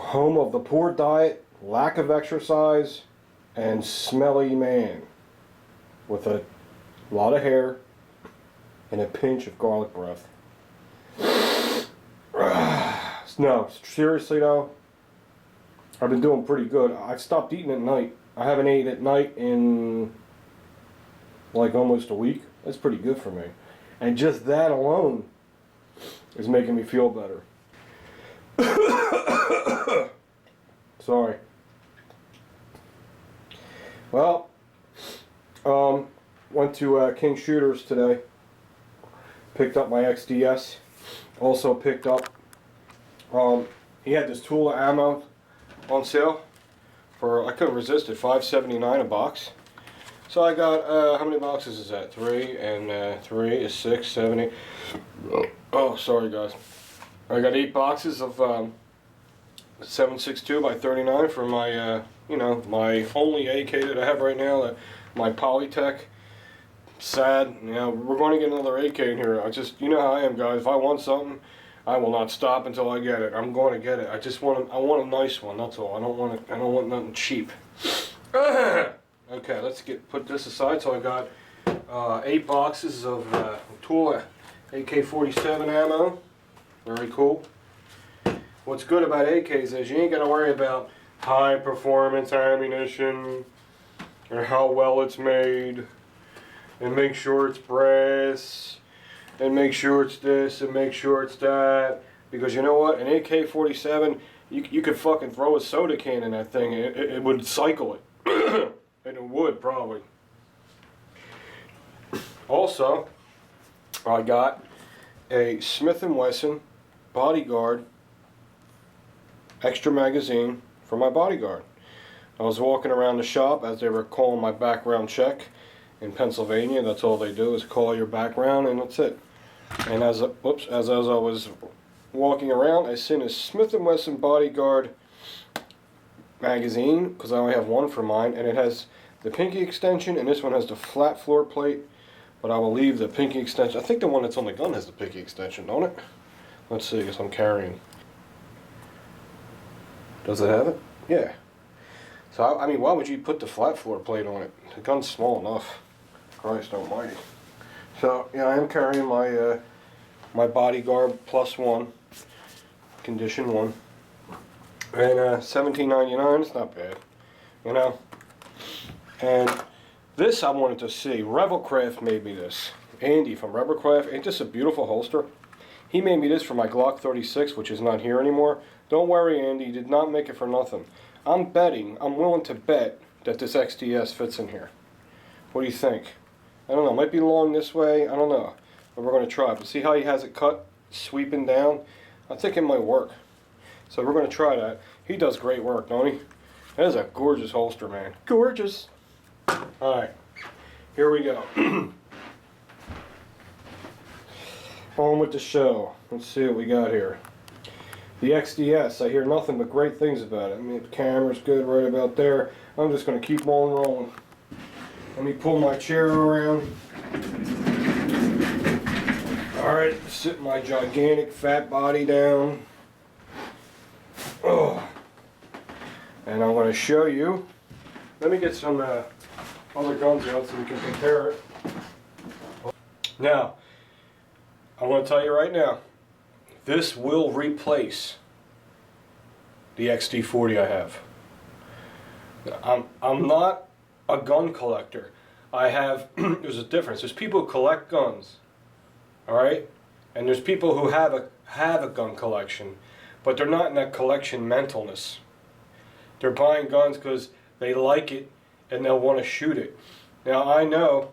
home of the poor diet, lack of exercise, and smelly man with a lot of hair and a pinch of garlic breath. No, seriously though, I've been doing pretty good. I've stopped eating at night. I haven't ate at night in like almost a week. That's pretty good for me. And just that alone is making me feel better. Sorry. Well, went to King Shooters today. Picked up my XDs. Also picked up, he had this tool of ammo on sale for, I couldn't resist it, $5.79 a box. So I got, how many boxes is that? 3, and 3 is 6, 7, 8. Oh, sorry guys. I got 8 boxes of 7.62 by 39 for my, you know, my only AK that I have right now, my Polytech. Sad, you know, we're going to get another AK in here. I just, you know how I am, guys. If I want something, I will not stop until I get it. I'm going to get it. I just want I want a nice one. That's all. I don't want nothing cheap. Okay, let's put this aside. So I got 8 boxes of Tool AK-47 ammo. Very cool. What's good about AKs is you ain't got to worry about high performance ammunition or how well it's made, and make sure it's brass, and make sure it's this, and make sure it's that. Because you know what? An AK-47, you could fucking throw a soda can in that thing, and it would cycle it. And it would, probably. Also, I got a Smith & Wesson Bodyguard extra magazine for my Bodyguard. I was walking around the shop as they were calling my background check. In Pennsylvania, that's all they do is call your background, and that's it. And as I was walking around, I seen a Smith & Wesson Bodyguard magazine, because I only have one for mine, and it has the pinky extension, and this one has the flat floor plate, but I will leave the pinky extension. I think the one that's on the gun has the pinky extension, don't it? Let's see, because I'm carrying. Does it have it? Yeah. So, I mean, why would you put the flat floor plate on it? The gun's small enough. Christ almighty. So, yeah, I am carrying my my Bodyguard +1, condition 1. And $17.99, it's not bad, you know. And this I wanted to see. Rebelcraft made me this. Andy from Rebelcraft, ain't this a beautiful holster? He made me this for my Glock 36, which is not here anymore. Don't worry, Andy, he did not make it for nothing. I'm willing to bet that this XDS fits in here. What do you think? I don't know, it might be long this way, I don't know. But we're going to try it. But see how he has it cut, sweeping down? I think it might work. So we're going to try that. He does great work, don't he? That is a gorgeous holster, man. Gorgeous! Alright, here we go. On with the show. Let's see what we got here. The XDS, I hear nothing but great things about it. I mean, the camera's good right about there. I'm just going to keep on rolling. Let me pull my chair around. Alright, sit my gigantic fat body down. Oh. And I'm going to show you. Let me get some other guns out so we can compare it. Now, I want to tell you right now, this will replace the XD40 I have. I'm not a gun collector. I have, there's a difference. There's people who collect guns, all right? And there's people who have a gun collection, but they're not in that collection mentalness. They're buying guns because they like it and they'll want to shoot it. Now I know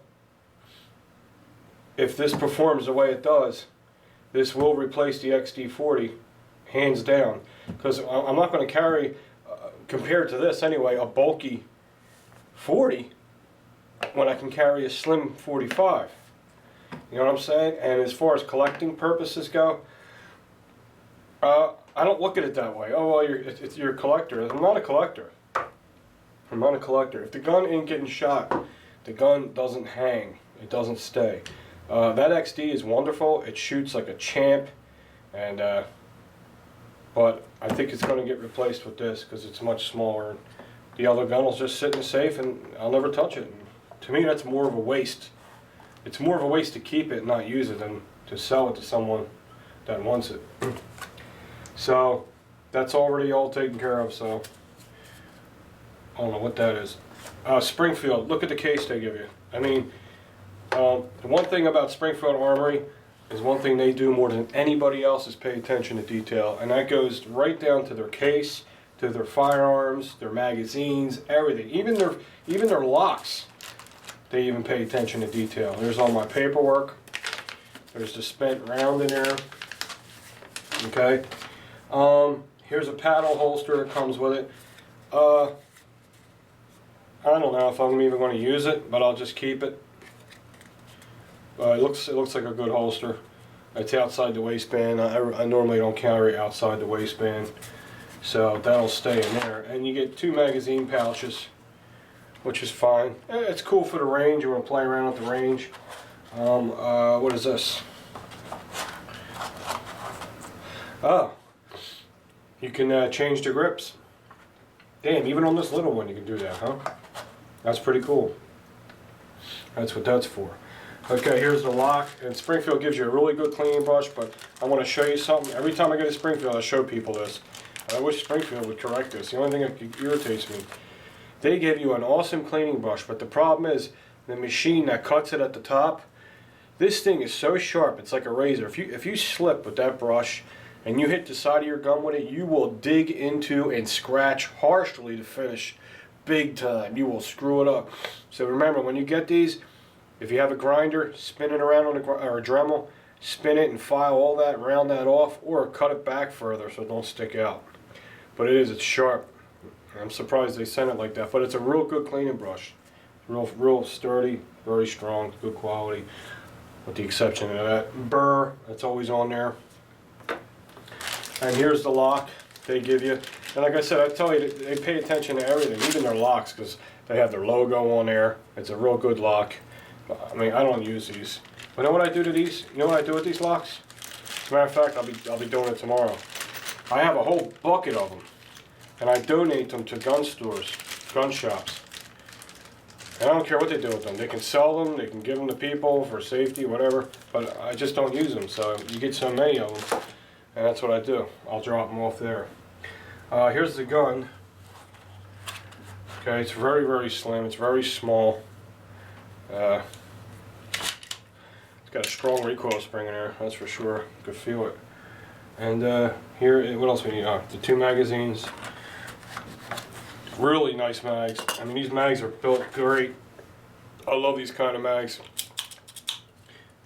if this performs the way it does, this will replace the XD40, hands down. Because I'm not going to carry, compared to this anyway, a bulky 40 when I can carry a slim 45. You know what I'm saying? And as far as collecting purposes go, I don't look at it that way. Oh, well, you're a collector. I'm not a collector. I'm not a collector. If the gun ain't getting shot, the gun doesn't hang. It doesn't stay. That XD is wonderful. It shoots like a champ, and but I think it's going to get replaced with this because it's much smaller. The other gun will just sit in the safe and I'll never touch it. To me, that's more of a waste. It's more of a waste to keep it and not use it than to sell it to someone that wants it. So that's already all taken care of, so I don't know what that is. Springfield, look at the case they give you. I mean, the one thing about Springfield Armory is one thing they do more than anybody else is pay attention to detail, and that goes right down to their case, to their firearms, their magazines, everything. Even their locks, they even pay attention to detail. There's all my paperwork. There's the spent round in there. Okay. Here's a paddle holster that comes with it. I don't know if I'm even going to use it, but I'll just keep it. It looks like a good holster. It's outside the waistband. I normally don't carry outside the waistband, so that'll stay in there. And you get 2 magazine pouches, which is fine. It's cool for the range. You want to play around with the range. What is this? Oh, you can change the grips. Damn, even on this little one you can do that, huh? That's pretty cool. That's what that's for. Okay, here's the lock, and Springfield gives you a really good cleaning brush, but I want to show you something. Every time I go to Springfield, I show people this. I wish Springfield would correct this. The only thing that irritates me, they give you an awesome cleaning brush, but the problem is the machine that cuts it at the top, this thing is so sharp, it's like a razor. If you slip with that brush and you hit the side of your gun with it, you will dig into and scratch harshly to finish big time. You will screw it up. So remember, when you get these, if you have a grinder, spin it around on or a Dremel, spin it and file all that, round that off, or cut it back further so it don't stick out. But it's sharp. I'm surprised they sent it like that, but it's a real good cleaning brush. Real sturdy, very strong, good quality, with the exception of that burr that's always on there. And here's the lock they give you. And like I said, I tell you, they pay attention to everything, even their locks, because they have their logo on there. It's a real good lock. I mean, I don't use these. But you know what I do to these? You know what I do with these locks? As a matter of fact, I'll be doing it tomorrow. I have a whole bucket of them, and I donate them to gun stores, gun shops. And I don't care what they do with them. They can sell them, they can give them to people for safety, whatever. But I just don't use them, so you get so many of them. And that's what I do. I'll drop them off there. Here's the gun. Okay, it's very, very slim. It's very small. It's got a strong recoil spring in there, that's for sure. You can feel it. And here, what else we need? The 2 magazines. Really nice mags. I mean, these mags are built great. I love these kind of mags.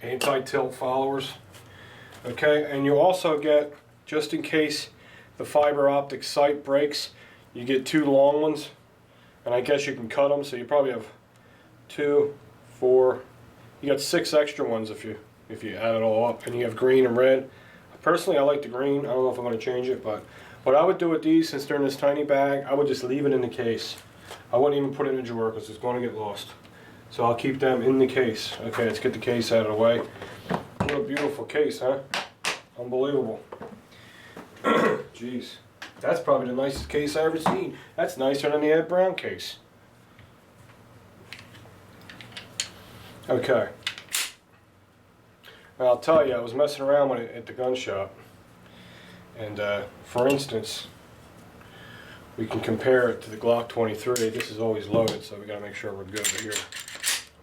Anti-tilt followers. Okay, and you also get, just in case the fiber optic sight breaks, you get 2 long ones, and I guess you can cut them, so you probably have 2, 4, you got 6 extra ones if you add it all up, and you have green and red. Personally, I like the green. I don't know if I'm going to change it, but what I would do with these, since they're in this tiny bag, I would just leave it in the case. I wouldn't even put it in a drawer because it's going to get lost. So I'll keep them in the case. Okay, let's get the case out of the way. What a beautiful case, huh? Unbelievable. Jeez. That's probably the nicest case I ever seen. That's nicer than the Ed Brown case. Okay. Well, I'll tell you, I was messing around with it at the gun shop. And for instance, we can compare it to the Glock 23. This is always loaded, so we got to make sure we're good here.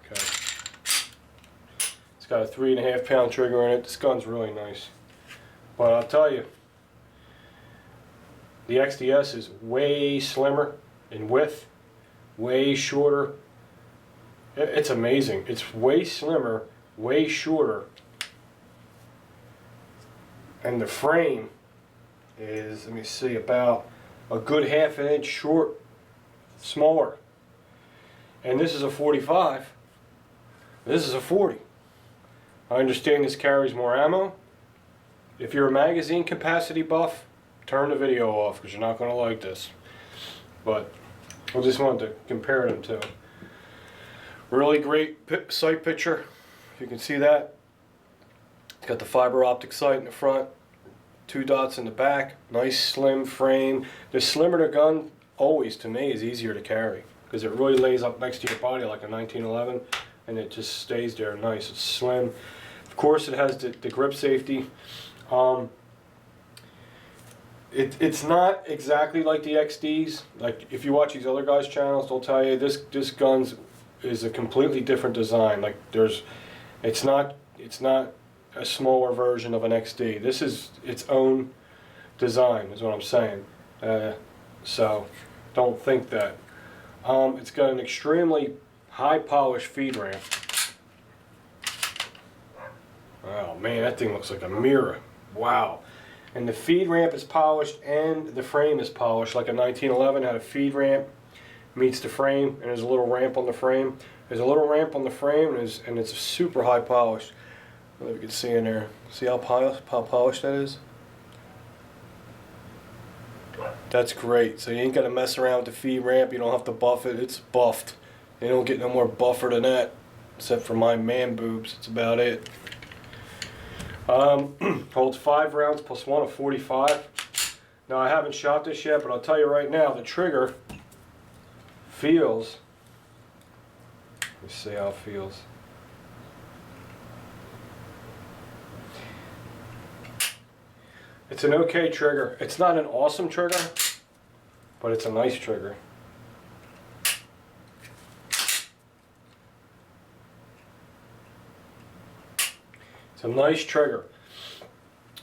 Okay. It's got a 3.5 pound trigger in it. This gun's really nice. But I'll tell you, the XDS is way slimmer in width, way shorter. It's amazing. It's way slimmer, way shorter. And the frame is, let me see, about a good 1/2 inch short, smaller. And this is a 45. This is a 40. I understand this carries more ammo. If you're a magazine capacity buff, turn the video off because you're not going to like this. But I just wanted to compare them to. Really great sight picture, if you can see that. It's got the fiber optic sight in the front. 2 dots in the back, nice slim frame. The slimmer the gun, always to me, is easier to carry because it really lays up next to your body like a 1911, and it just stays there nice. It's slim. Of course, it has the grip safety. It's not exactly like the XDs. Like if you watch these other guys' channels, they'll tell you this gun is a completely different design. Like it's not a smaller version of an XD. This is its own design, is what I'm saying. So don't think that. It's got an extremely high polished feed ramp. Oh man, that thing looks like a mirror. Wow. And the feed ramp is polished and the frame is polished like a 1911 had a feed ramp meets the frame, and there's a little ramp on the frame. There's a little ramp on the frame, and it's super high polished. I don't know if you can see in there. See how polished that is? That's great. So you ain't got to mess around with the feed ramp. You don't have to buff it. It's buffed. You don't get no more buffer than that, except for my man boobs. That's about it. Holds 5 rounds plus 1 of 45. Now I haven't shot this yet, but I'll tell you right now, the trigger feels. Let me see how it feels. It's an okay trigger. It's not an awesome trigger, but it's a nice trigger. It's a nice trigger.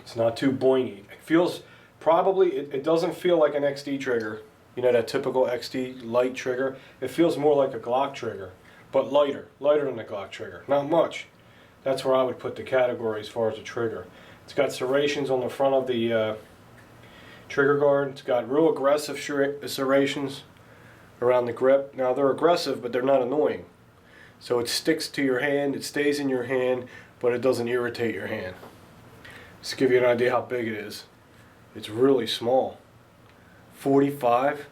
It's not too boingy. It feels, probably, it doesn't feel like an XD trigger. You know, that typical XD light trigger. It feels more like a Glock trigger, but lighter than the Glock trigger. Not much. That's where I would put the category as far as the trigger. It's got serrations on the front of the trigger guard. It's got real aggressive serrations around the grip. Now they're aggressive, but they're not annoying. So it sticks to your hand, it stays in your hand, but it doesn't irritate your hand. Just to give you an idea how big it is. It's really small. 45.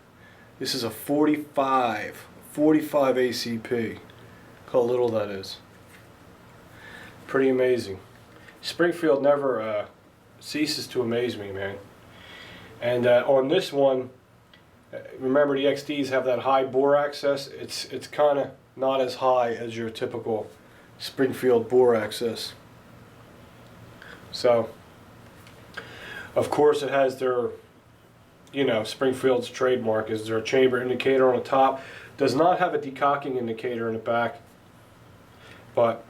This is a 45 ACP. Look how little that is. Pretty amazing. Springfield never ceases to amaze me, man. And on this one, remember the XDs have that high bore access. It's kind of not as high as your typical Springfield bore access. So, of course, it has their, you know, Springfield's trademark is their chamber indicator on the top. Does not have a decocking indicator in the back, but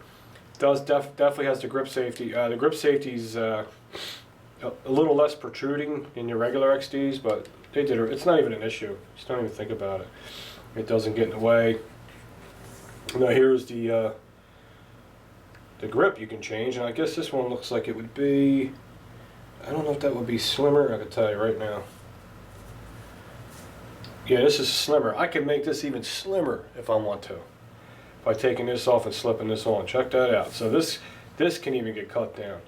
does definitely has the grip safety. The grip safety is a little less protruding in your regular XDs, but they did it. It's not even an issue. Just don't even think about it. It doesn't get in the way. Now here's the grip you can change, and I guess this one looks like it would be. I don't know if that would be slimmer. I can tell you right now. Yeah, this is slimmer. I can make this even slimmer if I want to, by taking this off and slipping this on. Check that out. So this can even get cut down.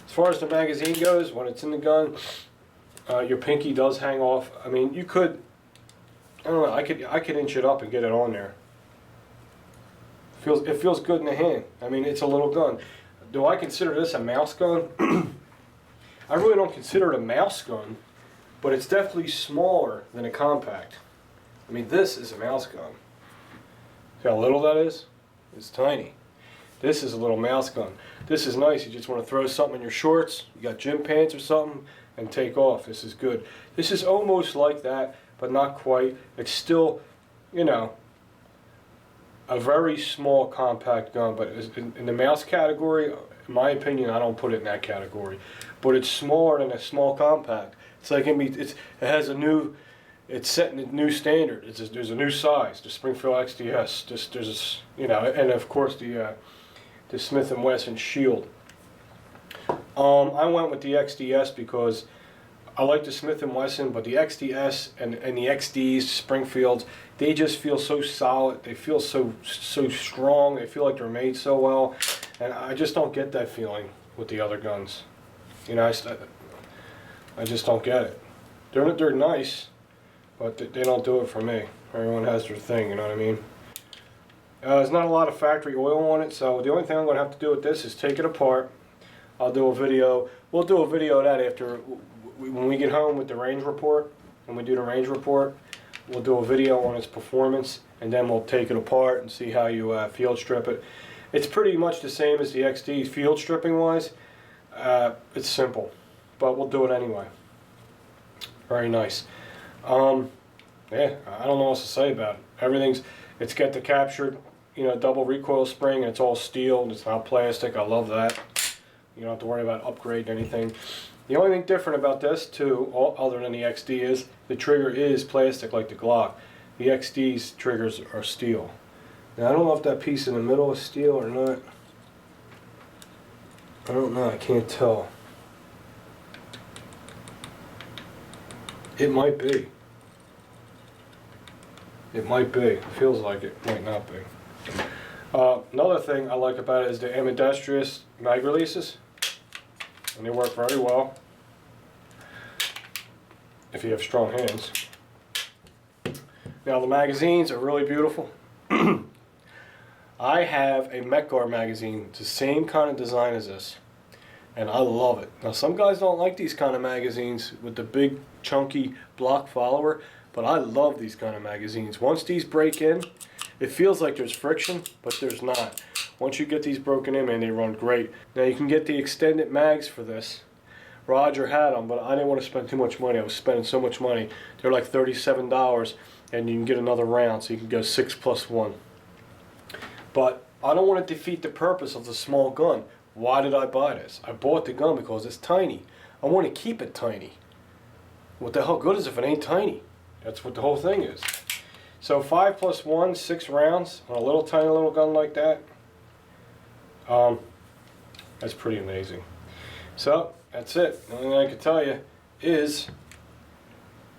As far as the magazine goes, when it's in the gun, your pinky does hang off. I mean, you could, I don't know, I could inch it up and get it on there. It feels good in the hand. I mean, it's a little gun. Do I consider this a mouse gun? I really don't consider it a mouse gun, but it's definitely smaller than a compact. I mean, this is a mouse gun. See how little that is? It's tiny. This is a little mouse gun. This is nice. You just want to throw something in your shorts, you got gym pants or something, and take off. This is good. This is almost like that, but not quite. It's still, you know, a very small compact gun, but in the mouse category, in my opinion, I don't put it in that category. But it's smaller than a small compact. It's like it has a new, it's setting a new standard. There's a new size, the Springfield XDs. There's you know, and of course the Smith & Wesson Shield. I went with the XDS because I like the Smith & Wesson, but the XDS and the XDs, Springfields, they just feel so solid. They feel so strong. They feel like they're made so well, and I just don't get that feeling with the other guns. You know, I just don't get it. They're nice, but they don't do it for me. Everyone has their thing, you know what I mean? There's not a lot of factory oil on it, so the only thing I'm going to have to do with this is take it apart. I'll do a video. We'll do a video of that after, when we get home with the range report. When we do the range report, we'll do a video on its performance, and then we'll take it apart and see how you field strip it. It's pretty much the same as the XDs field stripping wise. It's simple, but we'll do it anyway. Very nice. Yeah, I don't know what else to say about it. It's got the captured, double recoil spring, and it's all steel, and it's not plastic. I love that. You don't have to worry about upgrading anything. The only thing different about this too, other than the XD, is the trigger is plastic like the Glock. The XD's triggers are steel. Now I don't know if that piece in the middle is steel or not. I don't know, I can't tell. It might be. It might be. It feels like it might not be. Another thing I like about it is the ambidextrous mag releases. And they work very well if you have strong hands. Now the magazines are really beautiful. I have a Metgar magazine. It's the same kind of design as this, and I love it. Now some guys don't like these kind of magazines with the big chunky block follower, but I love these kind of magazines. Once these break in, it feels like there's friction, but there's not. Once you get these broken in, man, they run great. Now you can get the extended mags for this. Roger had them, but I didn't want to spend too much money. I was spending so much money. They're like $37, and you can get another round, so you can go 6+1. But I don't want to defeat the purpose of the small gun. Why did I buy this? I bought the gun because it's tiny. I want to keep it tiny. What the hell good is if it ain't tiny? That's what the whole thing is. So 5+1, 6 rounds on a little tiny little gun like that. That's pretty amazing. So that's it. The only thing I can tell you is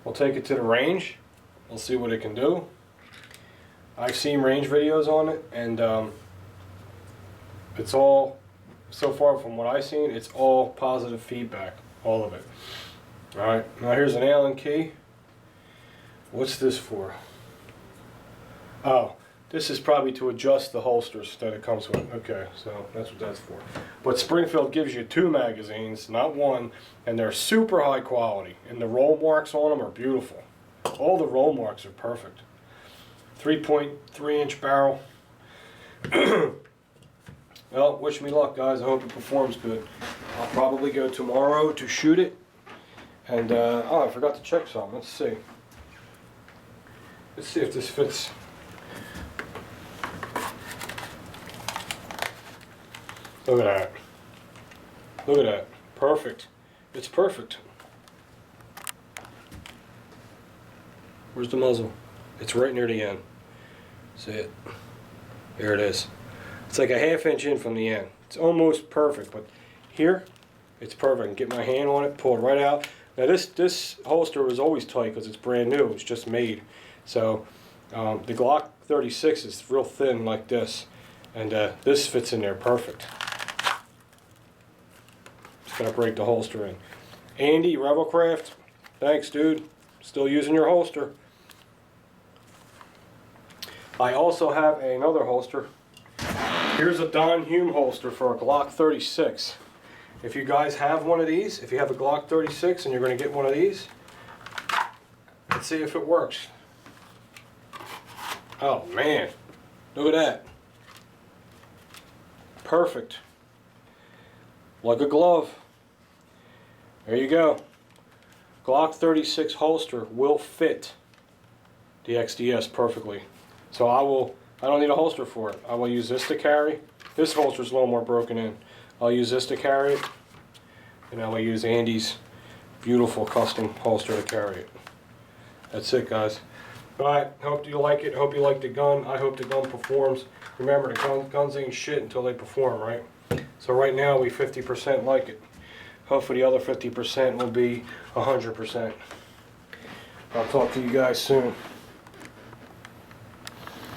we'll take it to the range. We'll see what it can do. I've seen range videos on it, and it's all, so far from what I've seen, it's all positive feedback, all of it. Alright, now here's an Allen key. What's this for? Oh, this is probably to adjust the holsters that it comes with. Okay, so that's what that's for. But Springfield gives you 2 magazines, not 1, and they're super high quality, and the roll marks on them are beautiful. All the roll marks are perfect. 3.3 inch barrel. Well, wish me luck, guys. I hope it performs good. I'll probably go tomorrow to shoot it. And, oh, I forgot to check something. Let's see. Let's see if this fits. Look at that. Look at that. Perfect. It's perfect. Where's the muzzle? It's right near the end. See it? There it is. It's like a ½ inch in from the end. It's almost perfect, but here, it's perfect. I can get my hand on it, pull it right out. Now this holster was always tight because it's brand new. It's just made. So the Glock 36 is real thin like this, and this fits in there perfect. Just gotta break the holster in. Andy, Rebelcraft, thanks, dude. Still using your holster. I also have another holster. Here's a Don Hume holster for a Glock 36. If you guys have one of these, if you have a Glock 36 and you're going to get one of these, let's see if it works. Oh man, look at that. Perfect. Like a glove. There you go. Glock 36 holster will fit the XDS perfectly. So I don't need a holster for it. I will use this to carry. This holster is a little more broken in. I'll use this to carry it, and I will use Andy's beautiful custom holster to carry it. That's it, guys. Alright, hope you like it. Hope you like the gun. I hope the gun performs. Remember, the guns ain't shit until they perform, right? So right now we 50% like it. Hopefully the other 50% will be 100%. I'll talk to you guys soon.